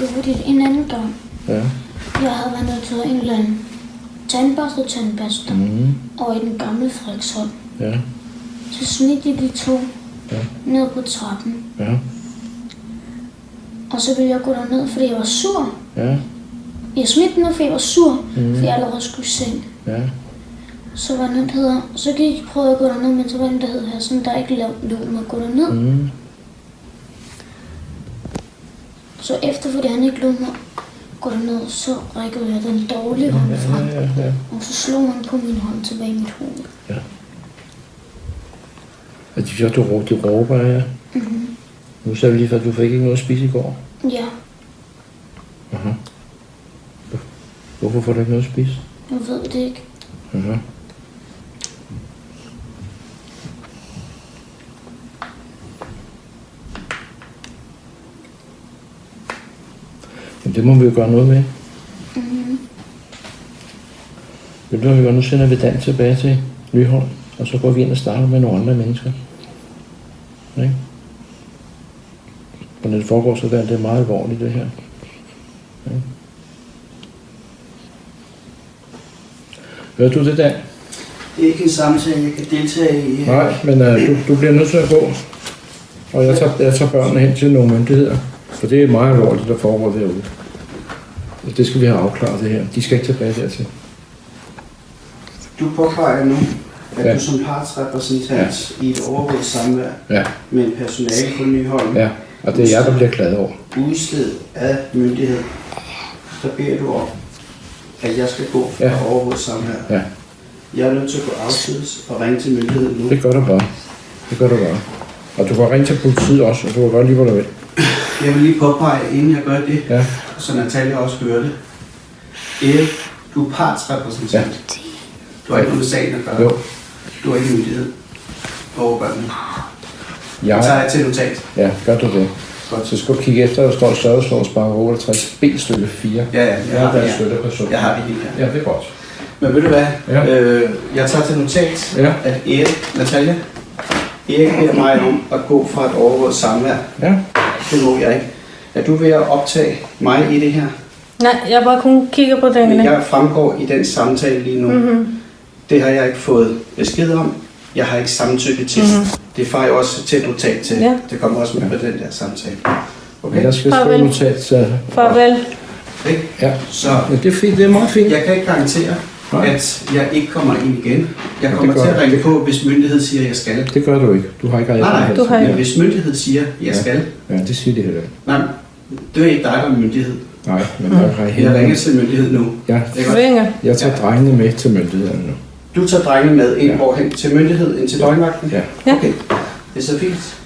Det var det en anden gang. Ja. Jeg havde været nødt til at have en eller anden tandbørste over i den gamle Frederiksholm. Ja. Så snit de to ned på trappen. Ja. Og så ville jeg gå derned, fordi jeg var sur. Ja. Jeg smidt den ned, fordi jeg var sur, fordi jeg allerede skulle i seng. Ja. Så var den, der hedder, så prøvede jeg at gå derned, men så var den, der hedder her, sådan der ikke lavt låg med at gå derned. Så efter, fordi han ikke lå mig gå derned, så rækkede jeg den dårlige hånd frem. Ja. Og så slog han på min hånd tilbage i mit hoved. Ja. Og de så, du råber, ja. Nu sagde vi lige, at du fik ikke noget at spise i går. Ja, Aha. Hvorfor får du ikke noget at spise? jeg ved det ikke. Aha. Men det må vi jo gøre noget med. Ved du, hvad vi gør? Nu sender vi Dan tilbage til Nyholm, og så går vi ind og starter med nogle andre mennesker. Ikke? Og når det foregår så det er meget alvorligt, det her. Ikke? Hører du det, Dan? Det er ikke en samtale, jeg kan deltage i. Nej, men du bliver nødt til at gå. Og jeg tager børnene hen til nogle myndigheder. For det er meget alvorligt, der foregår derude. Og det skal vi have afklaret, det her. De skal ikke tilbage dertil. Du påpeger nu, at du som partsrepræsentant i et overvåget samvær med en personale på Nyholm, og det er jeg, der bliver glad over. Udstedt af myndighed, så beder du om, at jeg skal gå fra overvåget samvær. Ja. Jeg er nødt til at gå afsides og ringe til myndigheden nu. Det gør du bare. Og du kan ringe til politiet også, og du kan gøre lige, hvor du vil. Jeg vil lige påpege, inden jeg gør det, så Natalia også hører det. Erik, du er partsrepræsentant. Du har ikke noget med sagen at gøre. Jo. Du har ikke myndighed over børnene. Jeg tager jeg til notat. Ja, gør du det. Godt. Så skal du kigge efter, der står servicelovens § 68 B stykke 4. Ja, jeg har det her. Jeg har det her. Ja, det er godt. Men ved du hvad? Jeg tager til notat, at Natalia, Erik beder mig om at gå fra et overvåget samvær. Ja. Det må jeg ikke. Er du ved at optage mig i det her? Nej, jeg bare kun kigger på den. Jeg fremgår i den samtale lige nu. Det har jeg ikke fået besked om. Jeg har ikke samtykke til. Det får jeg også til et notat til. Ja. Det kommer også med på den der samtale. Okay? Jeg skal skrive notat til... Farvel. Ja. Så det er fint, det er meget fint. Jeg kan ikke garantere, at jeg ikke kommer ind igen. Jeg kommer til at ringe på, hvis myndighed siger, at jeg skal. Det gør du ikke. Du har ikke Nej, men hvis myndighed siger, at jeg skal. Ja, det siger de heller ikke. Nej, det er ikke dig, der er myndighed. Nej, men jeg ringer til myndighed nu. Ja. Jeg tager drengene med til myndighederne nu. Du tager drengene med ind hvorhen? Til myndighed, ind til døgnvagten? Ja. Okay, det er så fint.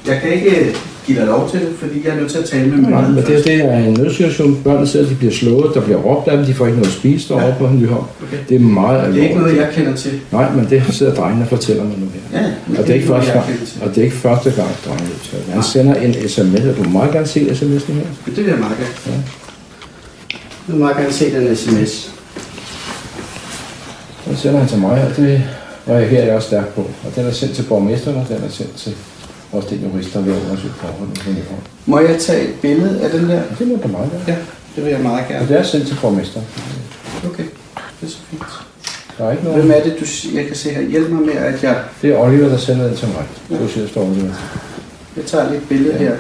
Jeg kan ikke give dig lov til det, fordi jeg er nødt til at tale med myndigheden. Men det er en nødsituation. Børnene sidder, de bliver slået, der bliver råbt af dem, de får ikke noget at spise derovre på Nyholm. Okay. Det er meget alvorligt. Det er ikke noget, jeg kender til. Nej, men det sidder drengene og fortæller mig nu her. Ja, og det er ikke første gang, drengene udtaler. Han sender en sms, og du må meget gerne se sms'en her. Det vil jeg meget gerne. Ja. Jeg vil meget gerne se den sms. Den sender han til mig, og det reagerer jeg også stærkt på. Og den er sendt til borgmesteren, og den er sendt til også den jurist, der vil undersøge forholdene. Må jeg tage et billede af den der? Det må du meget gerne. Ja, det vil jeg meget gerne. Og det er sendt til borgmesteren. Okay, det er så fint. Der er ikke noget... Hvem er det, jeg kan se her? Hjælp mig med, at jeg... Det er Oliver, der sender den til mig. Ja. Så står Oliver. Jeg tager lidt billede her.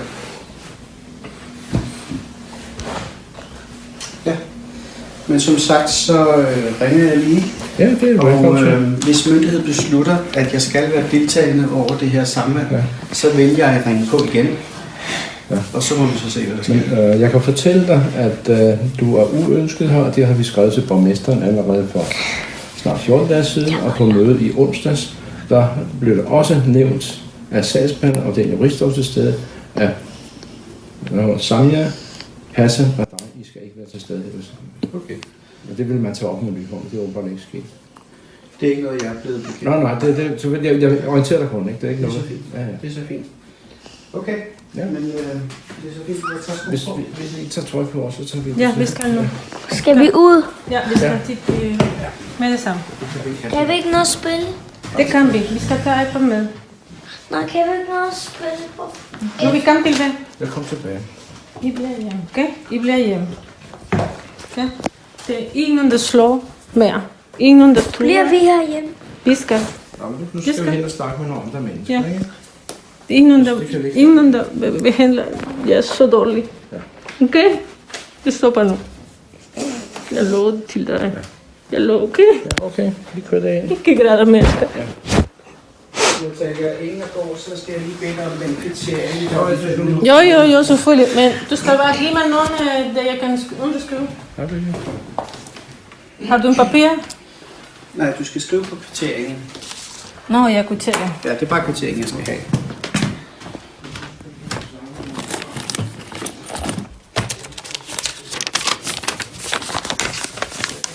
Ja. Men som sagt, så ringer jeg lige. Ja, det er og hvis myndighed beslutter, at jeg skal være deltagende over det her samvær, så vil jeg ringe på igen. Ja. Og så må vi så se, hvad der sker. Men, jeg kan fortælle dig, at du er uønsket her, og det har vi skrevet til borgmesteren allerede for snart 14 dage siden, og på mødet i onsdags, der blev det også nævnt af sagsbehandler og den jurist til stede, at Samia, Hassan og dig, I skal ikke være til stede her. Okay. Men det vil man tage op med Nyholm, det er åbenbart ikke sket. Det er ikke noget, jeg er blevet bekendt. Nej, så jeg orienterer dig kun, ikke? Det er ikke noget. Det er så fint. Ja. Det er så fint. Okay, men det er så fint, jeg tager sko på. Hvis I ikke tager trøj på os, så tager vi... Ja, vi skal nu. Skal vi ud? Ja, vi skal tit med det samme. Kan vi ikke noget at spille? Det kan vi. Vi skal tage iPad med. Nej, kan vi ikke noget at spille på? Nu er vi i gang til det. Jeg kom tilbage. I bliver hjemme, okay? I bliver hjemme. Okay? Det er ingen, der slår mere. Ingen, der truer. Bliver vi herhjemme? Vi skal. Nå, men nu skal vi hen og snakke med nogle andre mennesker, Ja. ikke? Ingen, der behandler jer så dårligt. Ja. Okay? Det stopper nu. Jeg lover det til dig. Jeg lover, okay? Ja, okay. Vi kører det ind. Ikke græder mere. Nu tager jeg inden jeg går, så skal jeg lige bede om den kvittering. Jo, selvfølgelig. Men du skal bare give mig nogen, der jeg kan underskrive. Ja, det er det. Har du en papir? Nej, du skal skrive på kvitteringen. Nå, jeg kunne tage det. Ja, det er bare kvitteringen, jeg skal have.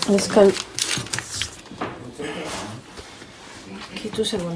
Jeg skal... Giv du sekunde.